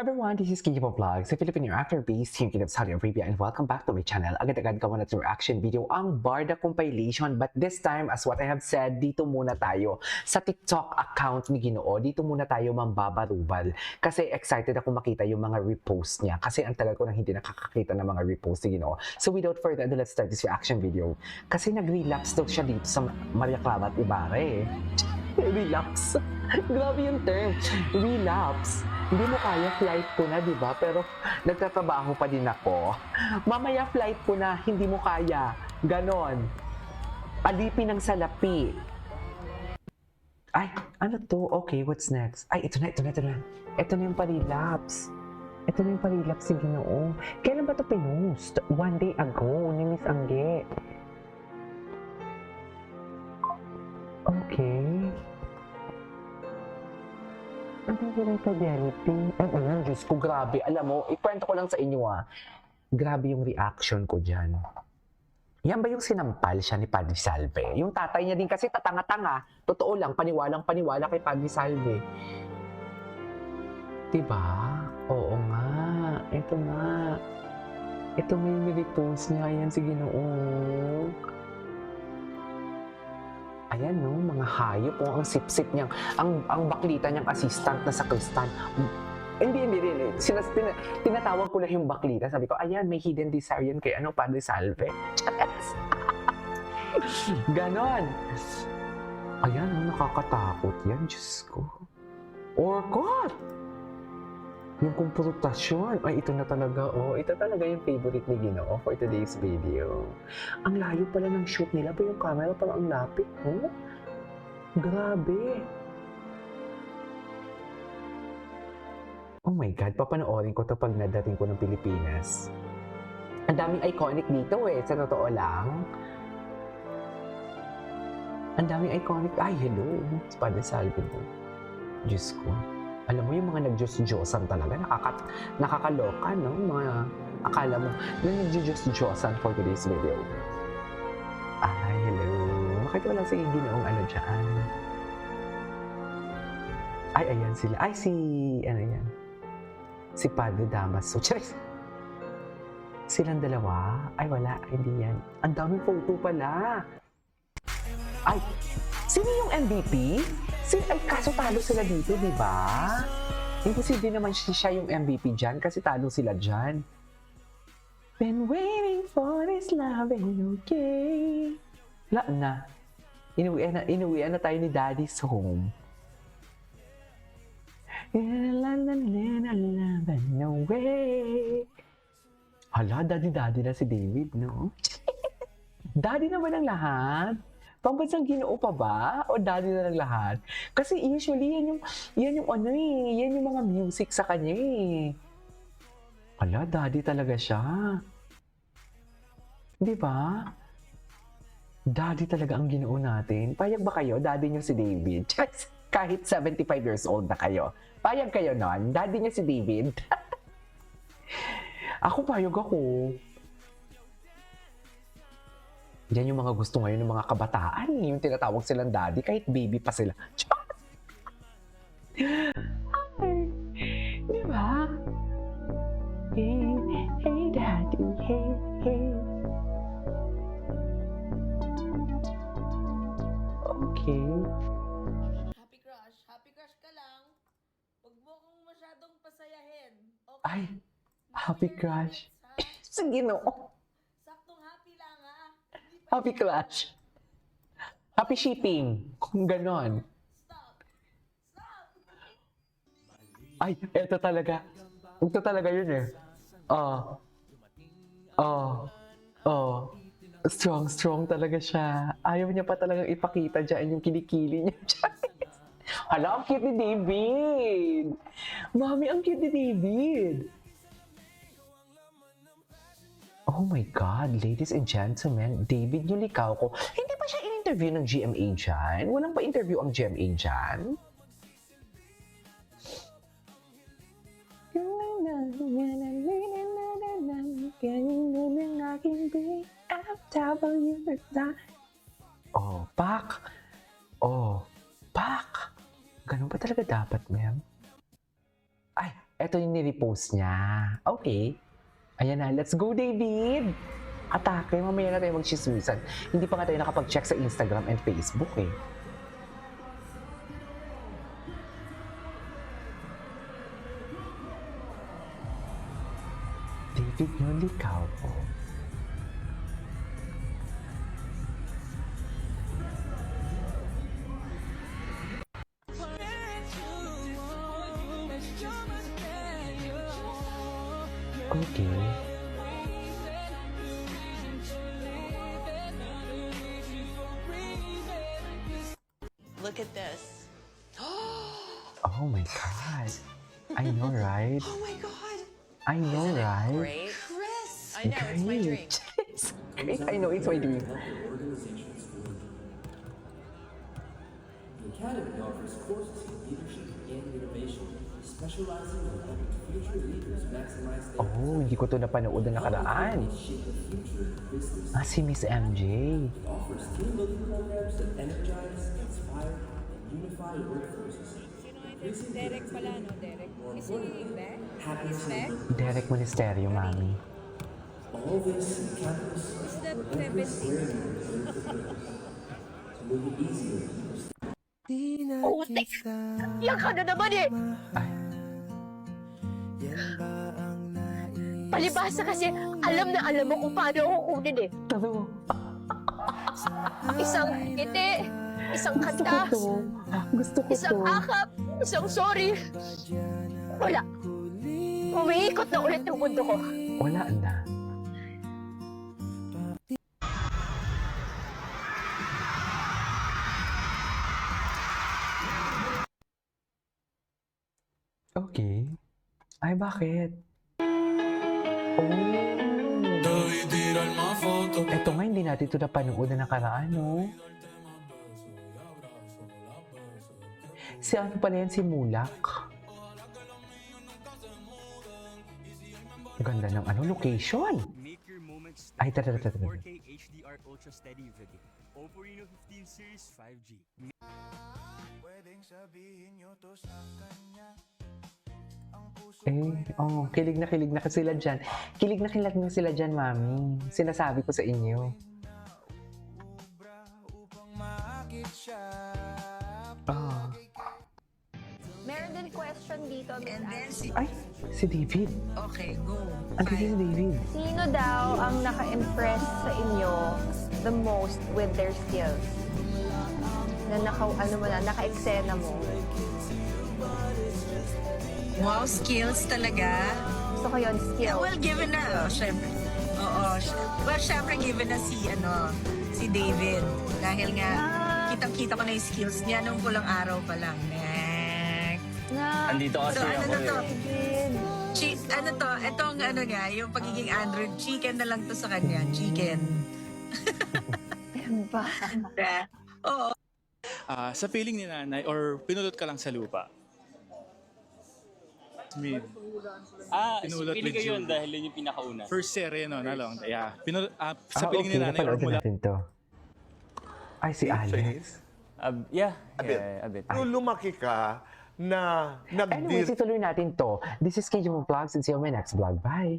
Everyone, this is Kingipo Vlogs, a Filipino actor-based here in Saudi Arabia, and welcome back to my channel. Agad-agad gawa na reaction video ang Barda compilation, but this time, as what I have said, dito muna tayo sa TikTok account ni Ginoo. Dito muna tayo mambabarubal kasi excited ako makita yung mga repost niya kasi ang tagal ko nang hindi nakakakita ng mga repost ni Ginoo. So without further ado, let's start this reaction video. Kasi nag-relapse daw siya dito sa Maria Clara at Ibarra eh. Relapse. Grabe yung term. Relapse. Hindi mo kaya, flight ko na, di ba? Pero nagtatrabaho pa din ako. Mamaya flight ko na, hindi mo kaya. Ganon. Alipin ng salapi. Ay, ano to? Okay, what's next? Ay, ito na. Ito na yung pa-relapse. Ito na yung pa-relapse si Ginoo. Kailan ba ito pinost? 1 day ago ni Miss Angge. Okay. Ano yung fidelity? Ano, Diyos ko, grabe. Alam mo, ikwento ko lang sa inyo Grabe yung reaction ko dyan. Yan ba yung sinampal siya ni Padre Salve? Yung tatay niya din kasi tatanga-tanga. Totoo lang, paniwalang-paniwala kay Padre Salve. Diba? Oo nga. Ito nga. Ito nga yung nilipost niya. Ayan si Ginoo. Ayan no, mga hayop po, ang sip-sip niyang, ang baklita niyang assistant na sa kristan. Hindi rin. Tinatawag ko lang yung baklita. Sabi ko, ayan, may hidden desire yan kay Padre Salve. Ganon. Ayan, nakakatakot yan, Diyos ko. Orkot! Yung komportasyon. Ay, ito na talaga, ito talaga yung favorite ni Ginoo for today's video. Ang layo pala ng shoot nila, pa yung camera parang ang lapit, Grabe. Oh my God, papanoorin ko to pag nadating ko ng Pilipinas. Ang daming iconic dito sa totoo lang. Ang daming iconic. Ay, hello. Padre Salve po. Diyos ko. Alam mo yung mga nag-Diyos-Diyosan talaga, nakakaloka, no? Mga akala mo na nag-Diyos-Diyosan for today's video. Ay, hello. Bakit wala si Ginoong dyan? Ay, ayan sila. Ay, yan? Si Padre Damaso. Charis! Silang dalawa? Ay, wala. Hindi yan. Ang daming photo pala. Ay, sino yung MVP? Ay, kaso talo sila dito, di ba? Imposible naman siya yung MVP dyan kasi talo sila dyan. Been waiting for this love and okay. Wala na. Inuwian na tayo ni Daddy's home. No way. Hala, daddy na si David, no? Daddy naman ang lahat. Pambansang Ginoo pa ba? O daddy na ng lahat? Kasi usually, yan yung mga music sa kanya Ala, daddy talaga siya. Di ba? Daddy talaga ang Ginoo natin. Payag ba kayo? Daddy niyo si David. Kahit 75 years old na kayo. Payag kayo nun? Daddy niyo si David. Ako payag ako. Yan yung mga gusto ngayon ng mga kabataan. Yung tinatawag silang daddy kahit baby pa sila. Di ba? Hey, daddy, hey. Okay. Happy crush ka lang. Huwag mo akong masyadong pasayahin. Okay? Ay, happy crush. Sige no. Saktong happy lang Happy crush. Happy shipping. Kung ganon. Stop! Ay, eto talaga. Ito talaga yun Strong talaga siya. Ayaw niya pa talagang ipakita dyan yung kilikili niya dyan. Hala, ang cute ni David. Mami, ang cute ni David. Oh my God, ladies and gentlemen, David yung likaw ko. Hindi ba siya in-interview ng GMA dyan? Walang ba interview ang GMA dyan? Pak! Ganun ba talaga dapat, ma'am? Ay, eto ito yung nirepost niya. Okay. Ayan na, let's go, David! Atake, mamaya na tayo mag-chismisan. Hindi pa nga tayo nakapag-check sa Instagram and Facebook eh. David, yun, likaw po. Okay. Look at this. Oh my God. I know, right? Oh my God. I know, right? Great. Chris. I know, it's my dream. It's great. I know, it's my dream. The Academy offers courses in leadership and innovation, specializing in helping future leaders maximize their Oh, hindi ko to napanood na nakaraan. shape the future of business. Ah, si Miss MJ. It offers team-building programs that energize, inspire, and unify workforces. Derek pala, no? Derek. Is he Beck? Happiness Beck? and Derek Monasterio, mami. all this in Catalyst Is that for every 17? square meter to make it easier. Putik! Iyak ka na naman eh! Ay, Palibhasa kasi alam na alam mo kung paano ako kunin eh. talo. Isang ngiti, isang kanta, Gusto ko isang akap, isang sorry. Wala. Umiikot na ulit yung mundo ko. Wala na. Okay. Ay, bakit? Oh. Eto nga, hindi natin ito napanood na nakaraan, no? Si ano pala yan? Si Mulak. Ganda ng ano, location. Make your moments Ay, tara. 4K HDR Ultra Steady video. Oppo Reno 15 Series 5G. Kilig na sila dyan. Kilig na sila dyan, mami. Sinasabi ko sa inyo. Oh. Meron din question dito, Miss And then, Anne. Ay, si David. okay, go. Andito si David. Sino daw ang naka-impress sa inyo the most with their skills? Na naka-eksena mo. Wow, skills talaga. Gusto ko yun, Yeah, skills. well, given na, syempre. Oo, well, syempre given na si David. Dahil nga, kitang-kita ko na yung skills niya nung pulang araw pa lang. Next. Andito kasi So, ano ako na to? eh. Ano to? Itong ano nga, yung pagiging Android, chicken na lang to sa kanya. Chicken. Ba? Oo. Sa feeling ni nanay or pinulot ka lang sa lupa? Mid. Pinulot Pili with ko yun you. dahil yun yung pinakauna. First serye, no? Nalong. Yeah. Sa feeling ni Okay, nanay or napanood mula natin to. Ay, si Alex. Yeah, bit. a bit. Nung lumaki ka na Anyway, ituloy natin to. This is KJ Vlogs and see you on my next vlog. Bye!